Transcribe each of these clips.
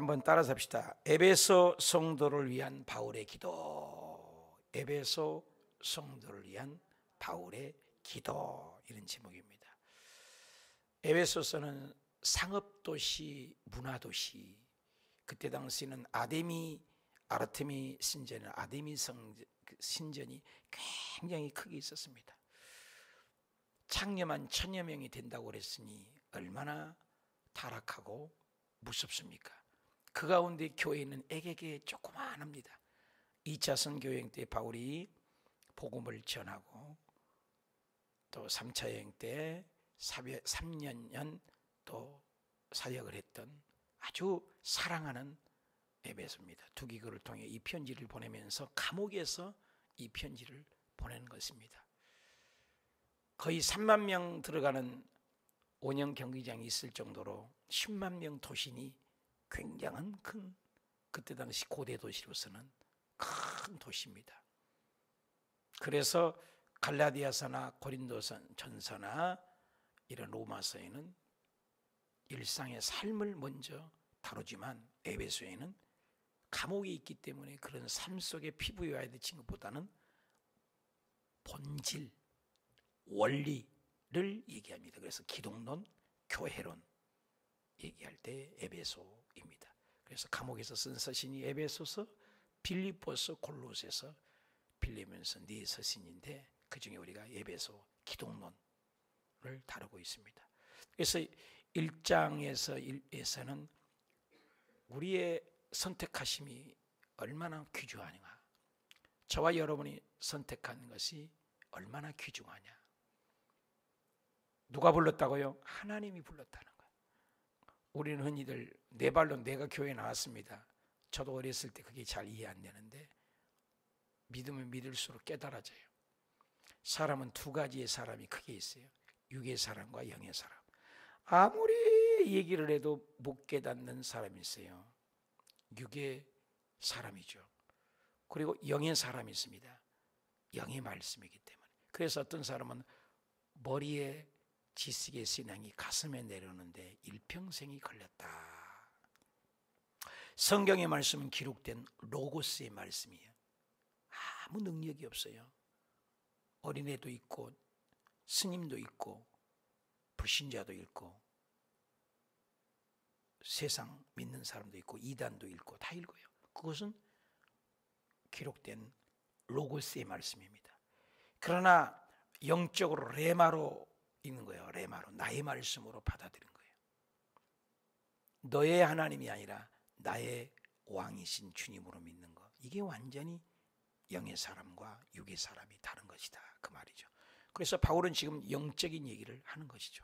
한번 따라서 합시다. 에베소 성도를 위한 바울의 기도. 에베소 성도를 위한 바울의 기도, 이런 제목입니다. 에베소서는 상업도시, 문화도시, 그때 당시에는 아르테미 신전, 아데미 신전이 굉장히 크게 있었습니다. 창녀만 1000여 명이 된다고 그랬으니 얼마나 타락하고 무섭습니까? 그 가운데 교회는 애게게 조그만합니다. 2차 선교여행 때 바울이 복음을 전하고, 또 3차 여행 때 3년 또 사역을 했던 아주 사랑하는 에베소입니다. 투기교를 통해 이 편지를 보내면서 감옥에서 이 편지를 보내는 것입니다. 거의 3만 명 들어가는 원형 경기장이 있을 정도로 10만 명 도시니 굉장한 큰, 그때 당시 고대 도시로서는 큰 도시입니다. 그래서 갈라디아서나 고린도전서나 이런 로마서에는 일상의 삶을 먼저 다루지만, 에베소에는 감옥이 있기 때문에 그런 삶 속에 피부여야 될 것보다는 본질, 원리를 얘기합니다. 그래서 기독론, 교회론 얘기할 때 에베소입니다. 그래서 감옥에서 쓴 서신이 에베소서, 빌립보서, 골로새서, 빌리면서 네 서신인데, 그 중에 우리가 에베소 기독론을 다루고 있습니다. 그래서 1장에서는 우리의 선택하심이 얼마나 귀중하냐, 저와 여러분이 선택한 것이 얼마나 귀중하냐. 누가 불렀다고요? 하나님이 불렀다는 거예요. 우리는 흔히들 내 발로 내가 교회에 나왔습니다. 저도 어렸을 때 그게 잘 이해 안 되는데, 믿으면 믿을수록 깨달아져요. 사람은 두 가지의 사람이 크게 있어요. 육의 사람과 영의 사람. 아무리 얘기를 해도 못 깨닫는 사람이 있어요. 육의 사람이죠. 그리고 영의 사람이 있습니다. 영의 말씀이기 때문에. 그래서 어떤 사람은 머리에 지식의 신앙이 가슴에 내려오는데 일평생이 걸렸다. 성경의 말씀은 기록된 로고스의 말씀이에요. 아무 능력이 없어요. 어린애도 있고 스님도 있고 불신자도 있고 세상 믿는 사람도 있고 이단도 읽고 다 읽어요. 그것은 기록된 로고스의 말씀입니다. 그러나 영적으로 레마로 있는 거예요. 레마로, 나의 말씀으로 받아들인 거예요. 너의 하나님이 아니라 나의 왕이신 주님으로 믿는 것, 이게 완전히 영의 사람과 육의 사람이 다른 것이다, 그 말이죠. 그래서 바울은 지금 영적인 얘기를 하는 것이죠.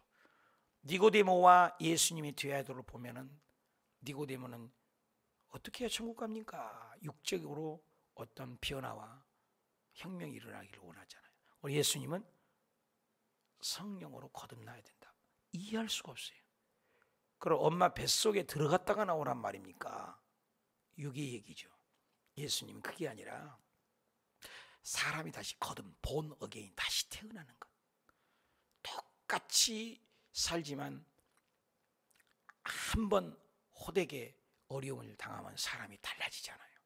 니고데모와 예수님의 대화를 보면은, 니고데모는 어떻게 해야 천국 갑니까? 육적으로 어떤 변화와 혁명이 일어나기를 원하잖아요. 우리 예수님은 성령으로 거듭나야 된다. 이해할 수가 없어요. 그럼 엄마 뱃속에 들어갔다가 나오란 말입니까? 육의 얘기죠. 예수님은 그게 아니라 사람이 다시 본 어게인, 다시 태어나는 것. 똑같이 살지만 한 번 호되게 어려움을 당하면 사람이 달라지잖아요.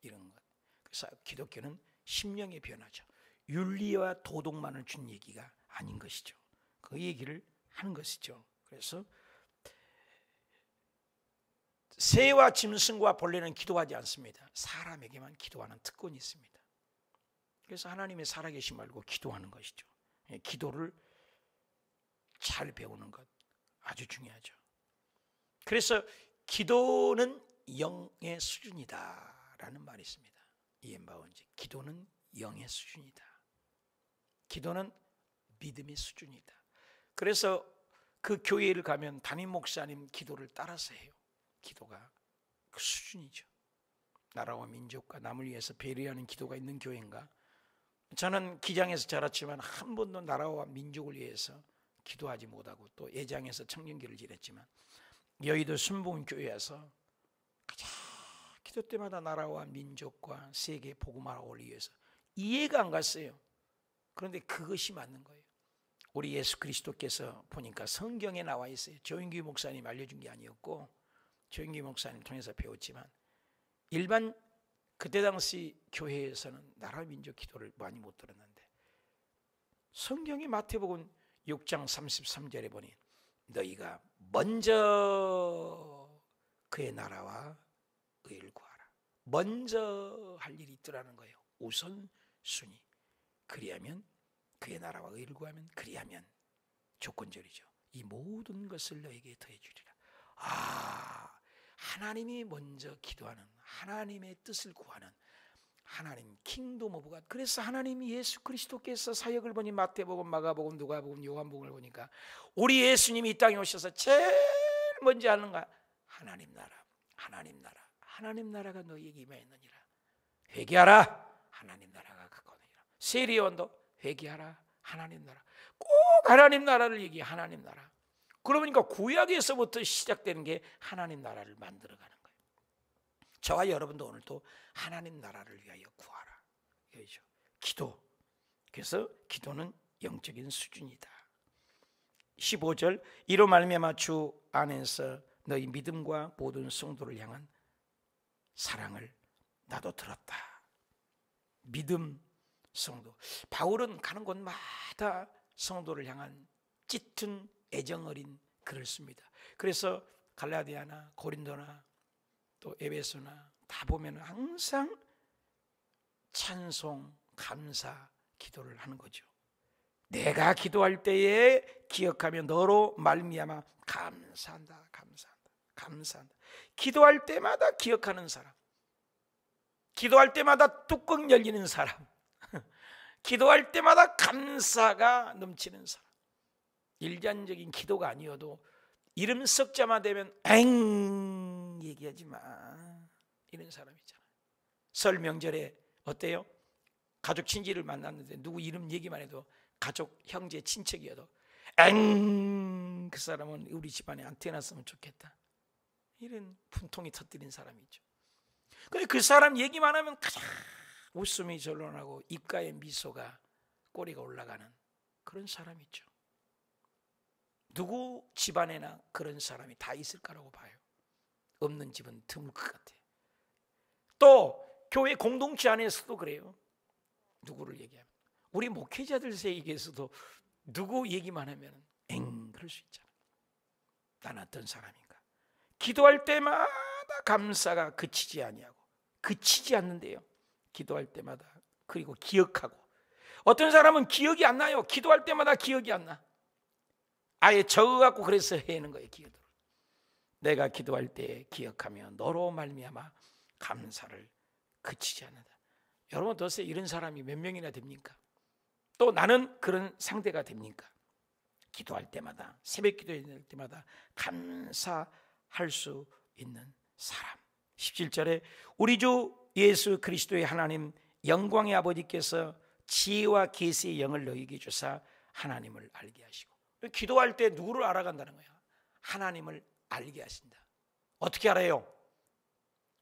이런 것. 그래서 기독교는 심령의 변화죠. 윤리와 도덕만을 준 얘기가 아닌 것이죠. 그 얘기를 하는 것이죠. 그래서 새와 짐승과 벌레는 기도하지 않습니다. 사람에게만 기도하는 특권이 있습니다. 그래서 하나님의 살아계심 알고 기도하는 것이죠. 기도를 잘 배우는 것 아주 중요하죠. 그래서 기도는 영의 수준이다 라는 말이 있습니다. 이엠바운지, 기도는 영의 수준이다. 기도는 믿음의 수준이다. 그래서 그 교회를 가면 담임 목사님 기도를 따라서 해요. 기도가 그 수준이죠. 나라와 민족과 남을 위해서 배려하는 기도가 있는 교회인가? 저는 기장에서 자랐지만 한 번도 나라와 민족을 위해서 기도하지 못하고, 또 예장에서 청년기를 지냈지만 여의도 순복음교회에서 가장 기도 때마다 나라와 민족과 세계 복음화를 올리기 위해서 이해가 안 갔어요. 그런데 그것이 맞는 거예요. 우리 예수 그리스도께서 보니까 성경에 나와 있어요. 조인규 목사님 알려준 게 아니었고, 조영기 목사님 통해서 배웠지만 일반 그때 당시 교회에서는 나라 민족 기도를 많이 못 들었는데 성경이 마태복음 6장 33절에 보니 너희가 먼저 그의 나라와 의를 구하라. 먼저 할 일이 있더라는 거예요. 우선순위. 그리하면 그의 나라와 의를 구하면, 그리하면 조건절이죠. 이 모든 것을 너에게 더해 주리라. 하나님이 먼저 기도하는, 하나님의 뜻을 구하는 하나님 킹덤 오브 갓. 그래서 하나님이 예수 그리스도께서 사역을 보니 마태복음, 마가복음, 누가복음, 요한복음을 보니까 우리 예수님이 이 땅에 오셔서 제일 먼저 하는 거 하나님 나라, 하나님 나라, 하나님 나라가 너희에게 임하였느니라. 회개하라, 하나님 나라가 가까우니라. 세리원도 회개하라, 하나님 나라. 꼭 하나님 나라를 얘기해. 하나님 나라. 그러니까 구약에서부터 시작되는 게 하나님 나라를 만들어가는 거예요. 저와 여러분도 오늘 또 하나님 나라를 위하여 구하라. 이거죠. 기도. 그래서 기도는 영적인 수준이다. 15절 이로 말미암아 주 안에서 너희 믿음과 모든 성도를 향한 사랑을 나도 들었다. 믿음, 성도. 바울은 가는 곳마다 성도를 향한 짙은 애정 어린 글을 씁니다. 그래서 갈라디아나 고린도나 또 에베소나 다 보면 항상 찬송, 감사 기도를 하는 거죠. 내가 기도할 때에 기억하며 너로 말미암아 감사한다, 감사한다, 감사한다. 기도할 때마다 기억하는 사람, 기도할 때마다 뚜껑 열리는 사람, 기도할 때마다 감사가 넘치는 사람. 일반적인 기도가 아니어도 이름 석자만 되면 엥 얘기하지 마, 이런 사람 있잖아요. 설 명절에 어때요? 가족 친지를 만났는데 누구 이름 얘기만 해도 가족 형제 친척이어도 엥, 그 사람은 우리 집안에 안 태어났으면 좋겠다, 이런 분통이 터뜨린 사람이 있죠. 근데 그 사람 얘기만 하면 가장 웃음이 절로 나고 입가에 미소가, 꼬리가 올라가는 그런 사람이 있죠. 누구 집안에나 그런 사람이 다 있을 거라고 봐요. 없는 집은 드물 것 같아요. 또 교회 공동체 안에서도 그래요. 누구를 얘기하면, 우리 목회자들 얘기에서도 누구 얘기만 하면 엥 그럴 수 있잖아. 난 어떤 사람인가. 기도할 때마다 감사가 그치지 아니하고, 그치지 않는데요. 기도할 때마다. 그리고 기억하고. 어떤 사람은 기억이 안 나요. 기도할 때마다 기억이 안 나. 아예 적어갖고 그래서 해는 거예요. 기도를. 내가 기도할 때 기억하며 너로 말미암아 감사를 그치지 않는다. 여러분 도대체 이런 사람이 몇 명이나 됩니까? 또 나는 그런 상대가 됩니까? 기도할 때마다, 새벽 기도할 때마다 감사할 수 있는 사람. 17절에 우리 주 예수 그리스도의 하나님 영광의 아버지께서 지혜와 계시의 영을 너희에게 주사 하나님을 알게 하시고. 기도할 때 누구를 알아간다는 거야? 하나님을 알게 하신다. 어떻게 알아요?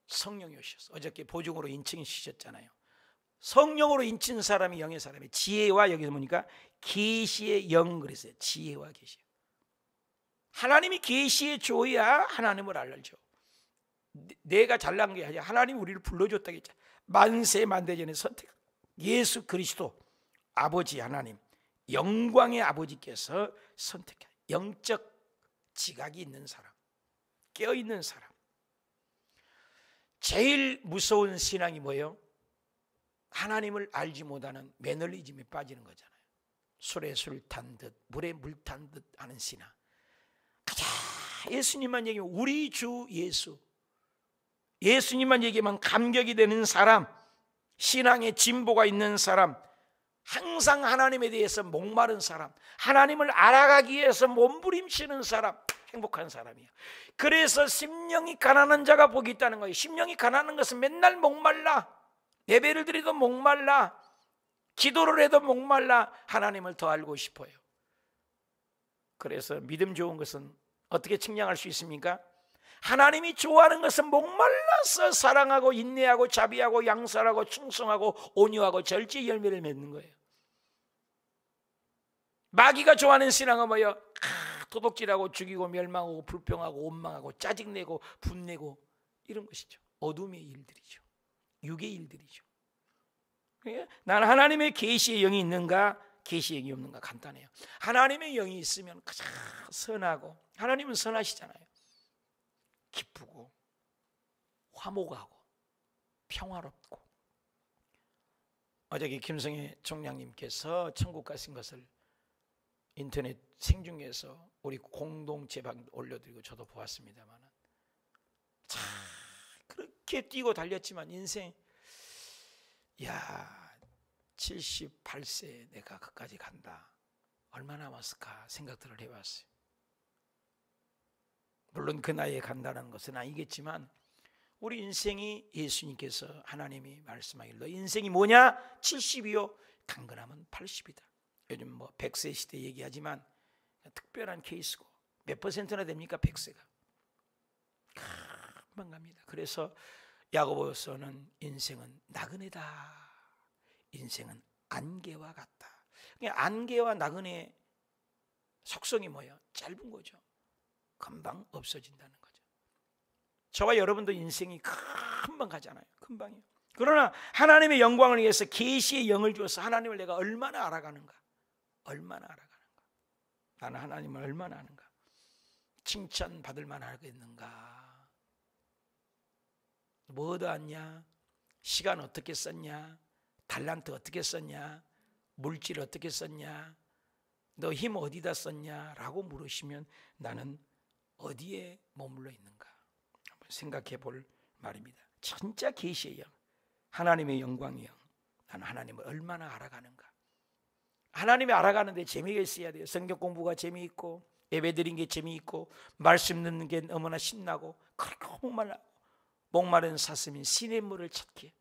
성령이 오셔서. 어저께 보증으로 인칭시켰잖아요. 성령으로 인친 사람이 영의 사람이, 지혜와, 여기서 보니까 계시의 영 그랬어요. 지혜와 계시. 하나님이 계시해 줘야 하나님을 알죠. 내가 잘난 게 아니라 하나님이 우리를 불러줬다고 했잖아. 만세 만대전에 선택, 예수 그리스도 아버지 하나님, 영광의 아버지께서 선택해. 영적 지각이 있는 사람, 깨어있는 사람. 제일 무서운 신앙이 뭐예요? 하나님을 알지 못하는 매너리즘에 빠지는 거잖아요. 술에 술 탄 듯, 물에 물 탄 듯 하는 신앙. 가자, 예수님만 얘기하면, 우리 주 예수, 예수님만 얘기하면 감격이 되는 사람, 신앙의 진보가 있는 사람, 항상 하나님에 대해서 목마른 사람, 하나님을 알아가기 위해서 몸부림치는 사람, 행복한 사람이에요. 그래서 심령이 가난한 자가 복이 있다는 거예요. 심령이 가난한 것은 맨날 목말라, 예배를 드려도 목말라, 기도를 해도 목말라, 하나님을 더 알고 싶어요. 그래서 믿음 좋은 것은 어떻게 측량할 수 있습니까? 하나님이 좋아하는 것은 목말라서 사랑하고 인내하고 자비하고 양선하고 충성하고 온유하고 절제 열매를 맺는 거예요. 마귀가 좋아하는 신앙은 뭐예요? 도둑질하고 죽이고 멸망하고 불평하고 원망하고 짜증내고 분내고 이런 것이죠. 어둠의 일들이죠. 육의 일들이죠. 난 하나님의 계시의 영이 있는가 계시의 영이 없는가 간단해요. 하나님의 영이 있으면 가장 선하고, 하나님은 선하시잖아요. 기쁘고 화목하고 평화롭고. 어저께 김성애 총장님께서 천국 가신 것을 인터넷 생중계에서 우리 공동체 방 올려드리고 저도 보았습니다만, 참 그렇게 뛰고 달렸지만 인생, 야 78세 내가 그까지 간다, 얼마나 남았을까 생각들을 해봤어요. 물론 그 나이에 간다는 것은 아니겠지만 우리 인생이, 예수님께서 하나님이 말씀하길 너 인생이 뭐냐? 70이요 강건하면 80이다. 요즘 뭐 100세 시대 얘기하지만 특별한 케이스고, 몇 퍼센트나 됩니까 100세가? 금방 갑니다. 그래서 야고보서는 인생은 나그네다, 인생은 안개와 같다. 안개와 나그네 속성이 뭐예요? 짧은 거죠. 금방 없어진다는 거죠. 저와 여러분도 인생이 금방 가잖아요. 금방이요. 그러나 하나님의 영광을 위해서 계시의 영을 주어서 하나님을 내가 얼마나 알아가는가, 얼마나 알아가는가, 나는 하나님을 얼마나 아는가, 칭찬받을 만하겠는가, 뭐 얻어왔냐, 시간 어떻게 썼냐, 달란트 어떻게 썼냐, 물질 어떻게 썼냐, 너 힘 어디다 썼냐 라고 물으시면 나는 어디에 머물러 있는가 한번 생각해 볼 말입니다. 진짜 계시의 영, 하나님의 영광의 영, 나는 하나님을 얼마나 알아가는가. 하나님이 알아가는데 재미가 있어야 돼요. 성경 공부가 재미있고, 예배드린 게 재미있고, 말씀 듣는 게 너무나 신나고, 그렇게 목마른 사슴이 시냇물을 찾기에.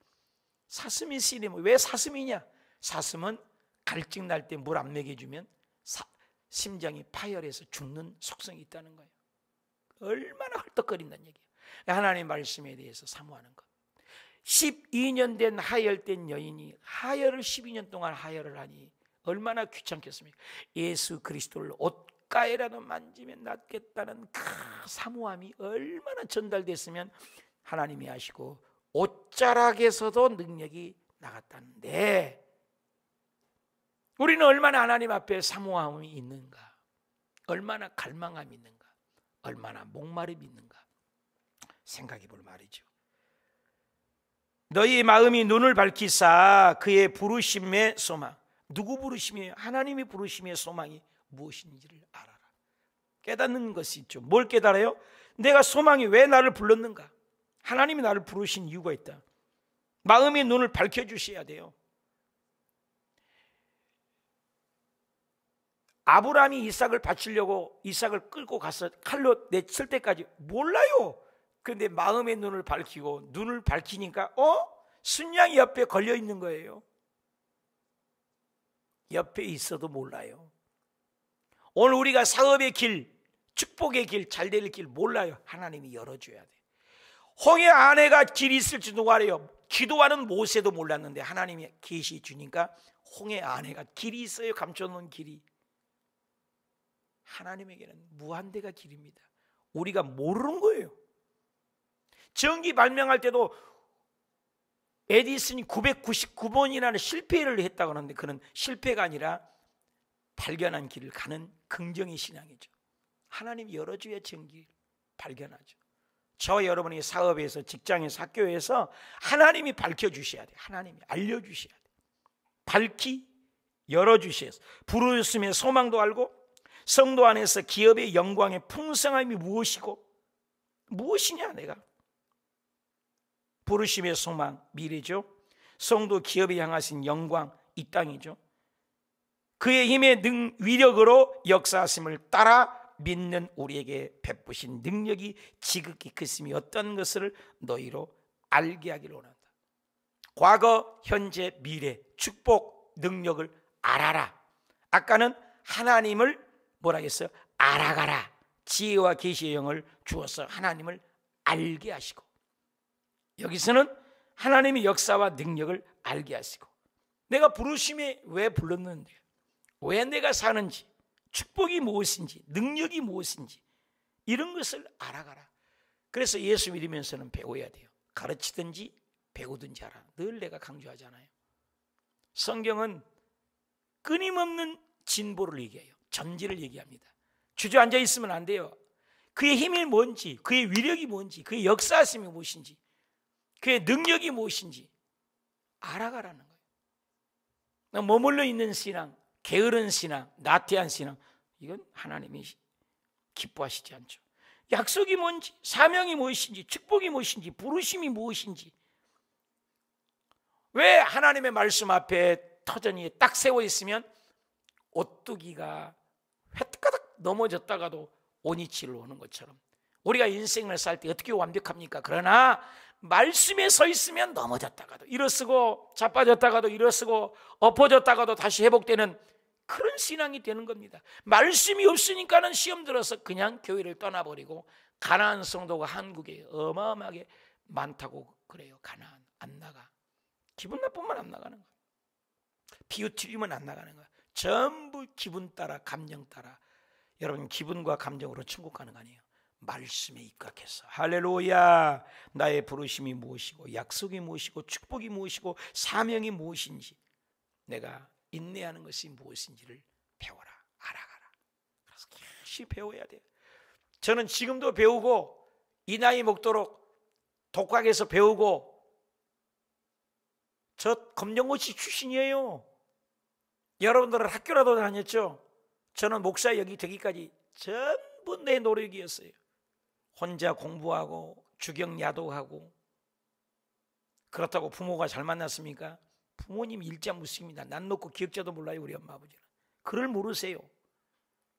사슴이 시냇물, 왜 사슴이냐? 사슴은 갈증 날 때 물 안 먹여주면 심장이 파열해서 죽는 속성이 있다는 거예요. 얼마나 헐떡거린다는 얘기예요. 하나님 말씀에 대해서 사모하는 것. 12년 된 하혈된 여인이 하혈을 12년 동안 하혈을 하니 얼마나 귀찮겠습니까? 예수 그리스도를 옷가에라도 만지면 낫겠다는 그 사모함이 얼마나 전달됐으면 하나님이 아시고 옷자락에서도 능력이 나갔다는데, 우리는 얼마나 하나님 앞에 사모함이 있는가, 얼마나 갈망함이 있는가, 얼마나 목마름이 있는가 생각해 볼 말이죠. 너희 마음이 눈을 밝히사 그의 부르심의 소망. 누구 부르심이에요? 하나님의 부르심의 소망이 무엇인지를 알아라. 깨닫는 것이 있죠. 뭘 깨달아요? 내가 소망이 왜 나를 불렀는가? 하나님이 나를 부르신 이유가 있다. 마음의 눈을 밝혀주셔야 돼요. 아브라함이 이삭을 바치려고 이삭을 끌고 가서 칼로 내칠 때까지 몰라요. 그런데 마음의 눈을 밝히고 눈을 밝히니까 순양이 옆에 걸려 있는 거예요. 옆에 있어도 몰라요. 오늘 우리가 사업의 길, 축복의 길, 잘 될 길 몰라요. 하나님이 열어줘야 돼. 홍해 안에가 길이 있을지 누가 알아요? 기도하는 모세도 몰랐는데 하나님이 계시 주니까 홍해 안에가 길이 있어요. 감춰놓은 길이. 하나님에게는 무한대가 길입니다. 우리가 모르는 거예요. 전기 발명할 때도 에디슨이 999번이라는 실패를 했다고 하는데, 그는 실패가 아니라 발견한 길을 가는 긍정의 신앙이죠. 하나님이 열어줘야 전기를 발견하죠. 저와 여러분이 사업에서, 직장에서, 학교에서 하나님이 밝혀주셔야 돼요. 하나님이 알려주셔야 돼요. 밝히 열어주셔야 돼요. 부르심의 소망도 알고, 성도 안에서 기업의 영광의 풍성함이 무엇이고, 무엇이냐 내가. 부르심의 소망, 미래죠. 성도 기업에 향하신 영광, 이 땅이죠. 그의 힘의 위력으로 역사하심을 따라 믿는 우리에게 베푸신 능력이 지극히 크심이 어떤 것을 너희로 알게 하기를 원한다. 과거, 현재, 미래, 축복, 능력을 알아라. 아까는 하나님을 뭐라 했어요? 알아가라. 지혜와 계시의 영을 주어서 하나님을 알게 하시고, 여기서는 하나님의 역사와 능력을 알게 하시고, 내가 부르심에 왜 불렀는지, 왜 내가 사는지, 축복이 무엇인지, 능력이 무엇인지 이런 것을 알아가라. 그래서 예수 믿으면서는 배워야 돼요. 가르치든지 배우든지 하라. 늘 내가 강조하잖아요. 성경은 끊임없는 진보를 얘기해요. 전지를 얘기합니다. 주저앉아 있으면 안 돼요. 그의 힘이 뭔지, 그의 위력이 뭔지, 그의 역사심이 무엇인지, 그의 능력이 무엇인지 알아가라는 거예요. 머물러 있는 신앙, 게으른 신앙, 나태한 신앙, 이건 하나님이 기뻐하시지 않죠. 약속이 뭔지, 사명이 무엇인지, 축복이 무엇인지, 부르심이 무엇인지, 왜 하나님의 말씀 앞에 터전이 딱 세워 있으면 오뚜기가 횟가닥 넘어졌다가도 온이치를 오는 것처럼 우리가 인생을 살 때 어떻게 완벽합니까? 그러나 말씀에 서 있으면 넘어졌다가도 일어서고 자빠졌다가도 일어서고 엎어졌다가도 다시 회복되는 그런 신앙이 되는 겁니다. 말씀이 없으니까는 시험 들어서 그냥 교회를 떠나버리고, 가나안 성도가 한국에 어마어마하게 많다고 그래요. 가나안 안 나가. 기분 나쁘면 안 나가는 거야. 비웃으면 안 나가는 거야. 전부 기분 따라, 감정 따라. 여러분, 기분과 감정으로 천국 가는 거 아니에요. 말씀에 입각해서. 할렐루야. 나의 부르심이 무엇이고, 약속이 무엇이고, 축복이 무엇이고, 사명이 무엇인지, 내가 인내하는 것이 무엇인지를 배워라. 알아가라. 그래서 계속 배워야 돼요. 저는 지금도 배우고, 이 나이 먹도록 독학해서 배우고, 저 검정고시 출신이에요. 여러분들은 학교라도 다녔죠? 저는 목사 여기 되기까지 전부 내 노력이었어요. 혼자 공부하고 주경야도하고. 그렇다고 부모가 잘 만났습니까? 부모님 일자무식입니다. 난 놓고 기억자도 몰라요. 우리 엄마 아버지는. 그를 모르세요.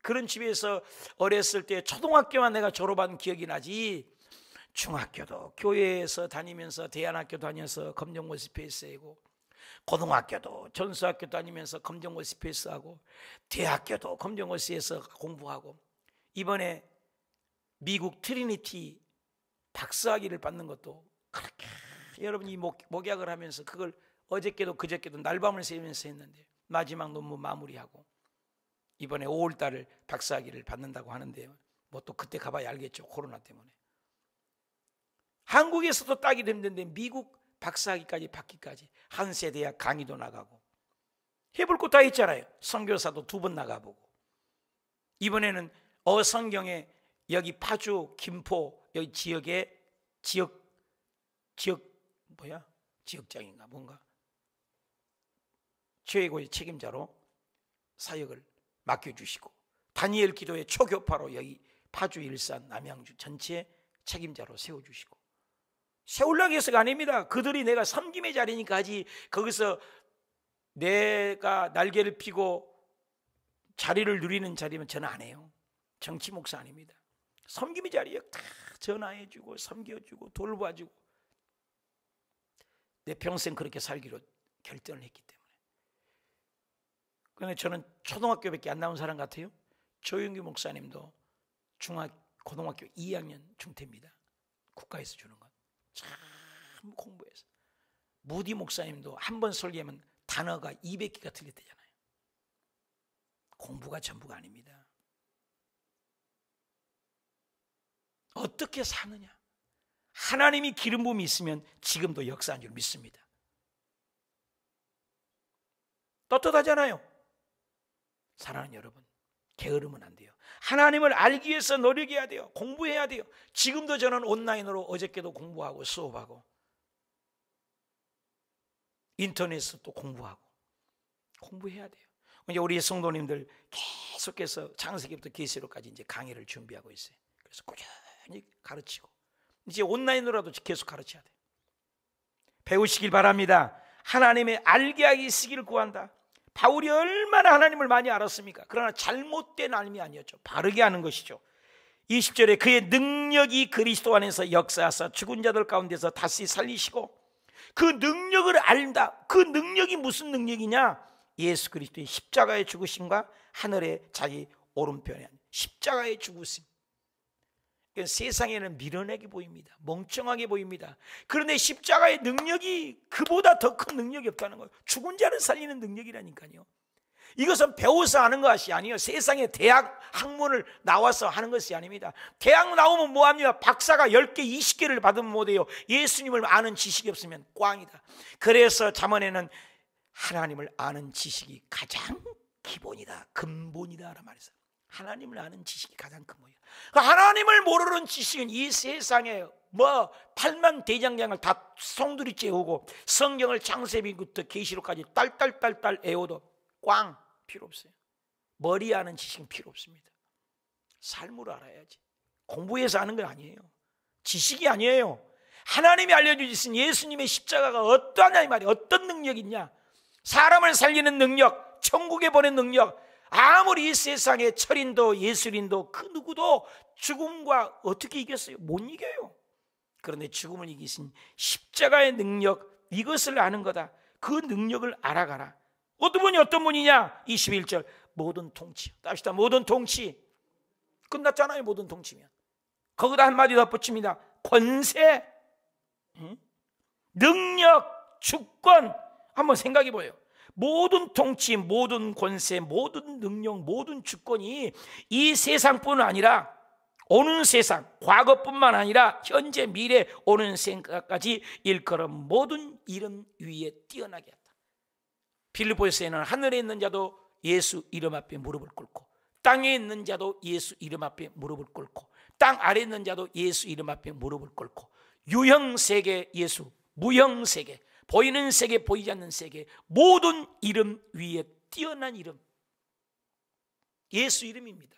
그런 집에서 어렸을 때 초등학교만 내가 졸업한 기억이 나지, 중학교도 교회에서 다니면서 대안학교 다녀서 검정고시 패스하고, 고등학교도 전수학교 다니면서 검정고시 패스하고, 대학교도 검정고시에서 공부하고, 이번에 미국 트리니티 박사학위를 받는 것도 그렇게 여러분이 목약을 하면서 그걸 어저께도 그저께도 날밤을 새면서 했는데, 마지막 논문 마무리하고 이번에 5월달을 박사학위를 받는다고 하는데요. 뭐 또 그때 가봐야 알겠죠. 코로나 때문에. 한국에서도 따기도 힘든데 미국 박사학위까지 받기까지 한세대학 강의도 나가고 해볼 거 다 있잖아요. 선교사도 2번 나가보고, 이번에는 어성경에 여기 파주, 김포 여기 지역에 지역장인가 뭔가 최고의 책임자로 사역을 맡겨주시고, 다니엘 기도의 초교파로 여기 파주, 일산, 남양주 전체 책임자로 세워주시고, 세우려고 해서가 아닙니다. 그들이 내가 섬김의 자리니까 하지, 거기서 내가 날개를 피고 자리를 누리는 자리면 저는 안 해요. 정치 목사 아닙니다. 섬김의 자리에 다 전화해주고 섬겨주고 돌봐주고, 내 평생 그렇게 살기로 결정을 했기 때문에. 그런데 저는 초등학교밖에 안 나온 사람 같아요. 조윤규 목사님도 고등학교 2학년 중퇴입니다. 국가에서 주는 것 참 공부해서. 무디 목사님도 한 번 설교하면 단어가 200개가 틀렸대잖아요. 공부가 전부가 아닙니다. 어떻게 사느냐. 하나님이 기름 부음이 있으면 지금도 역사한 줄 믿습니다. 떳떳하잖아요. 사랑하는 여러분, 게으르면 안 돼요. 하나님을 알기 위해서 노력해야 돼요. 공부해야 돼요. 지금도 저는 온라인으로 어저께도 공부하고 수업하고 인터넷에서 또 공부해야 돼요. 이제 우리 성도님들 계속해서 창세기부터 계시록까지 이제 강의를 준비하고 있어요. 그래서 꾸준히 가르치고, 이제 온라인으로라도 계속 가르쳐야 돼요. 배우시길 바랍니다. 하나님의 알게 하기 시기를 구한다. 바울이 얼마나 하나님을 많이 알았습니까? 그러나 잘못된 알미 아니었죠. 바르게 하는 것이죠. 20절에 그의 능력이 그리스도 안에서 역사하사 죽은 자들 가운데서 다시 살리시고, 그 능력을 알다. 그 능력이 무슨 능력이냐? 예수 그리스도의 십자가의 죽으심과 하늘의 자기 오른편에 십자가의 죽으심. 세상에는 미련하게 보입니다. 멍청하게 보입니다. 그런데 십자가의 능력이 그보다 더 큰 능력이 없다는 거예요. 죽은 자를 살리는 능력이라니까요. 이것은 배워서 하는 것이 아니에요. 세상에 대학 학문을 나와서 하는 것이 아닙니다. 대학 나오면 뭐합니까? 박사가 10개 20개를 받으면 못해요. 예수님을 아는 지식이 없으면 꽝이다. 그래서 잠언에는 하나님을 아는 지식이 가장 기본이다, 근본이다 라는 말이 있어요. 하나님을 아는 지식이 가장 근본이다. 하나님을 모르는 지식은 이 세상에 8만 대장장을 다 송두리 째우고 성경을 창세기부터 계시록까지 딸딸딸딸 애워도 꽝 필요 없어요. 머리 아는 지식은 필요 없습니다. 삶으로 알아야지. 공부해서 아는 건 아니에요. 지식이 아니에요. 하나님이 알려주신 예수님의 십자가가 어떠하냐 이 말이에요. 어떤 능력이 있냐. 사람을 살리는 능력, 천국에 보낸 능력. 아무리 이 세상에 철인도 예술인도 그 누구도 죽음과 어떻게 이겼어요? 못 이겨요. 그런데 죽음을 이기신 십자가의 능력, 이것을 아는 거다. 그 능력을 알아가라. 어떤 분이냐? 21절 모든 통치. 답시다. 모든 통치. 끝났잖아요. 모든 통치면. 거기다 한마디 덧붙입니다. 권세, 능력, 주권. 한번 생각해 보여요. 모든 통치, 모든 권세, 모든 능력, 모든 주권이 이 세상뿐 아니라 오는 세상, 과거뿐만 아니라 현재, 미래, 오는 생각까지 일컬은 모든 이름 위에 뛰어나게 한다. 빌립보서에는 하늘에 있는 자도 예수 이름 앞에 무릎을 꿇고 땅에 있는 자도 예수 이름 앞에 무릎을 꿇고 땅 아래에 있는 자도 예수 이름 앞에 무릎을 꿇고 유형세계 예수, 무형세계, 보이는 세계, 보이지 않는 세계, 모든 이름 위에 뛰어난 이름, 예수 이름입니다.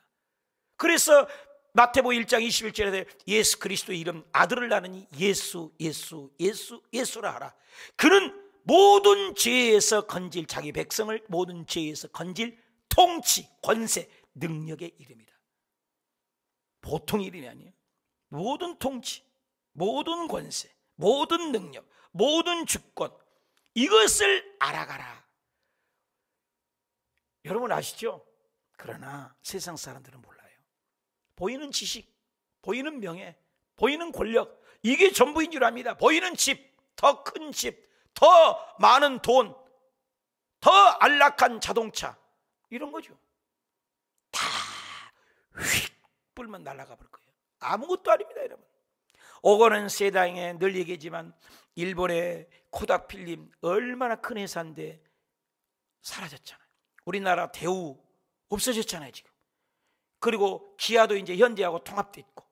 그래서 마태복음 1장 21절에 예수 그리스도의 이름 아들을 낳으니 예수라 하라. 그는 모든 죄에서 건질 자기 백성을 모든 죄에서 건질 통치, 권세, 능력의 이름이다. 보통 이름이 아니에요. 모든 통치, 모든 권세, 모든 능력, 모든 주권, 이것을 알아가라. 여러분 아시죠? 그러나 세상 사람들은 몰라요. 보이는 지식, 보이는 명예, 보이는 권력, 이게 전부인 줄 압니다. 보이는 집, 더 큰 집, 더 많은 돈, 더 안락한 자동차, 이런 거죠. 다 휙 불면 날아가 볼 거예요. 아무것도 아닙니다, 여러분. 오거는 세상에 늘 얘기하지만 일본의 코닥 필름 얼마나 큰 회사인데 사라졌잖아요. 우리나라 대우 없어졌잖아요, 지금. 그리고 기아도 이제 현대하고 통합돼 있고,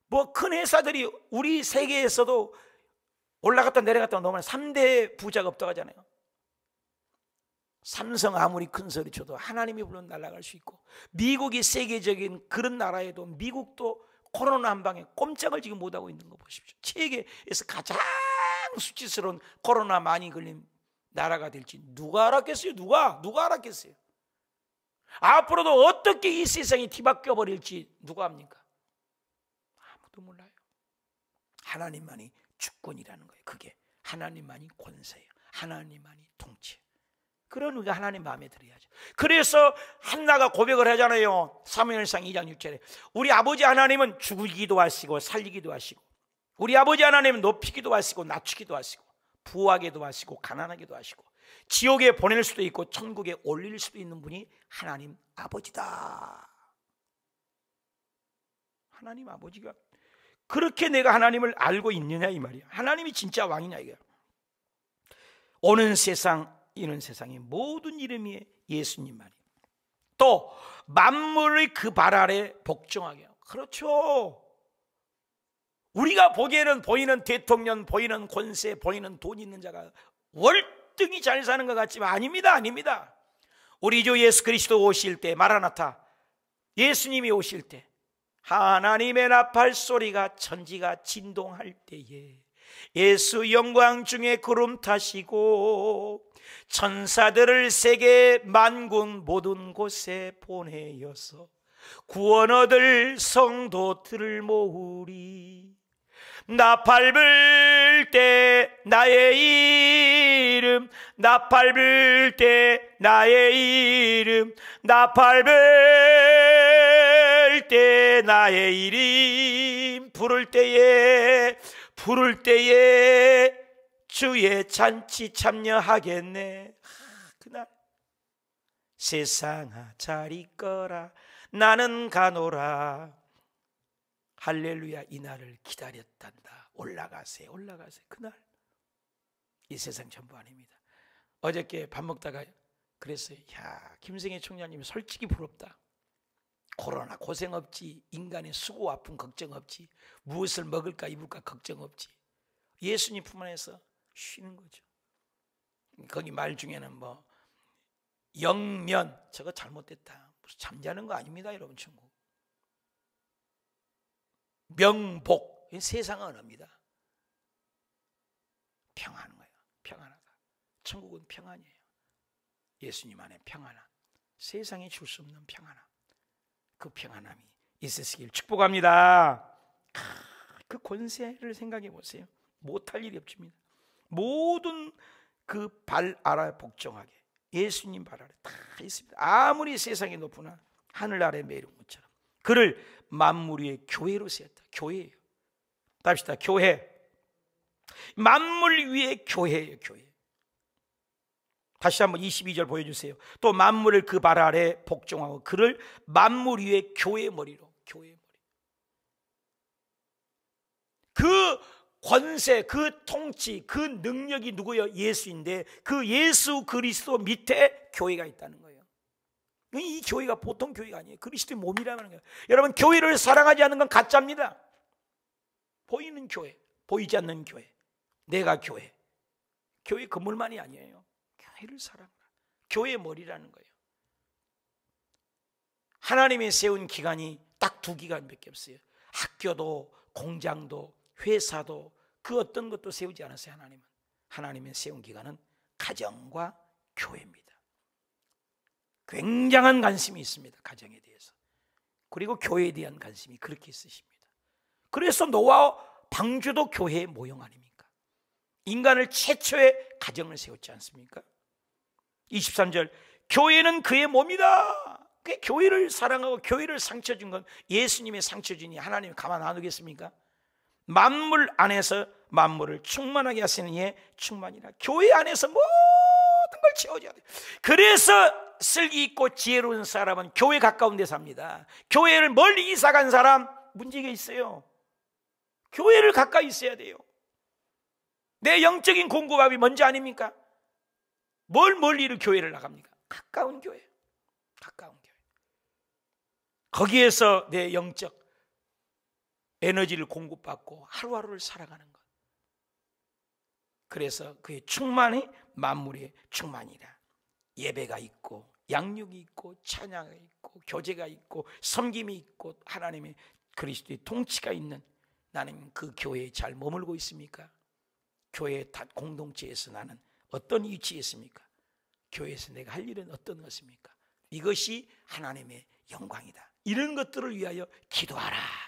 뭐 큰 회사들이 우리 세계에서도 올라갔다 내려갔다 너무 3대 부자가 없다고 하잖아요. 삼성 아무리 큰 소리 쳐도 하나님이 불면 날아갈 수 있고, 미국이 세계적인 그런 나라에도 미국도 코로나 한 방에 꼼짝을 지금 못하고 있는 거 보십시오. 세계에서 가장 수치스러운 코로나 많이 걸린 나라가 될지 누가 알았겠어요? 누가 알았겠어요? 앞으로도 어떻게 이 세상이 뒤바뀌어 버릴지 누가 압니까? 아무도 몰라요. 하나님만이 주권이라는 거예요. 그게 하나님만이 권세예요. 하나님만이 통치예요. 그런 우리가 하나님 마음에 들어야죠. 그래서 한나가 고백을 하잖아요. 사무엘상 2장 6절에 우리 아버지 하나님은 죽이기도 하시고 살리기도 하시고, 우리 아버지 하나님은 높이기도 하시고 낮추기도 하시고, 부하게도 하시고 가난하게도 하시고, 지옥에 보낼 수도 있고 천국에 올릴 수도 있는 분이 하나님 아버지다. 하나님 아버지가 그렇게 내가 하나님을 알고 있느냐 이 말이야. 하나님이 진짜 왕이냐 이거야. 오는 세상 이는 세상의 모든 이름이 예수님만이, 또 만물의 그 발 아래 복종하게 하고. 그렇죠. 우리가 보기에는 보이는 대통령, 보이는 권세, 보이는 돈 있는 자가 월등히 잘 사는 것 같지만 아닙니다. 우리 주 예수 그리스도 오실 때, 마라나타 예수님이 오실 때 하나님의 나팔 소리가 천지가 진동할 때에 예수 영광 중에 구름 타시고 천사들을 세계 만군 모든 곳에 보내어서 구원 얻을 성도들을 모으리. 나팔 불 때 나의 이름, 나팔 불 때 나의 이름, 나팔 불 때 나의 이름, 부를 때에 주의 잔치 참여하겠네. 그날 세상아 잘 있거라 나는 가노라. 할렐루야. 이 날을 기다렸단다. 올라가세요. 올라가세요. 그날 이 세상 전부 아닙니다. 어저께 밥 먹다가 그랬어요. 야, 김승혜 총장님 솔직히 부럽다. 코로나 고생 없지, 인간의 수고 아픔 걱정 없지, 무엇을 먹을까 입을까 걱정 없지. 예수님 품 안에서 쉬는 거죠. 거기 말 중에는 뭐 영면, 저거 잘못됐다, 무슨 잠자는 거 아닙니다 여러분. 천국 명복, 세상 언어입니다. 평안한 거예요. 평안하다. 천국은 평안이에요. 예수님 안에 평안함, 세상에 줄 수 없는 평안함, 그 평안함이 있으시길 축복합니다. 그 권세를 생각해 보세요. 못할 일이 없습니다. 모든 그 발 아래 복종하게 예수님 발 아래 다 있습니다. 아무리 세상이 높으나 하늘 아래 매일 것처럼 그를 만물 위의 교회로 세웠다. 교회예요. 답시다. 교회. 만물 위의 교회예요. 교회. 다시 한번 22절 보여주세요. 또 만물을 그 발 아래 복종하고 그를 만물 위의 교회의 머리로. 교회의 머리. 그 권세, 그 통치, 그 능력이 누구예요? 예수인데 그 예수 그리스도 밑에 교회가 있다는 거예요. 이 교회가 보통 교회가 아니에요. 그리스도의 몸이라는 거예요. 여러분, 교회를 사랑하지 않는 건 가짜입니다. 보이는 교회, 보이지 않는 교회, 내가 교회. 교회 건물만이 아니에요. 교회를 사랑하라. 교회의 머리라는 거예요. 하나님이 세운 기관이 딱 2기관밖에 없어요. 학교도 공장도 회사도 그 어떤 것도 세우지 않았어요. 하나님은. 하나님의 세운 기관은 가정과 교회입니다. 굉장한 관심이 있습니다. 가정에 대해서. 그리고 교회에 대한 관심이 그렇게 있으십니다. 그래서 노아와 방주도 교회의 모형 아닙니까? 인간을 최초의 가정을 세웠지 않습니까? 23절, 교회는 그의 몸이다. 그 교회를 사랑하고 교회를 상처 준 건 예수님의 상처 주니 하나님이 가만 안 두겠습니까? 만물 안에서 만물을 충만하게 하시는 이의 충만이라. 교회 안에서 모든 걸 채워줘야 돼요. 그래서 슬기 있고 지혜로운 사람은 교회 가까운 데 삽니다. 교회를 멀리 이사 간 사람 문제가 있어요. 교회를 가까이 있어야 돼요. 내 영적인 공급압이 먼저 아닙니까? 뭘 멀리를 교회를 나갑니까? 가까운 교회. 가까운 교회. 거기에서 내 영적 에너지를 공급받고 하루하루를 살아가는 것. 그래서 그의 충만이 만물의 충만이라. 예배가 있고 양육이 있고 찬양이 있고 교제가 있고 섬김이 있고 하나님의 그리스도의 통치가 있는, 나는 그 교회에 잘 머물고 있습니까? 교회 공동체에서 나는 어떤 위치에 있습니까? 교회에서 내가 할 일은 어떤 것입니까? 이것이 하나님의 영광이다. 이런 것들을 위하여 기도하라.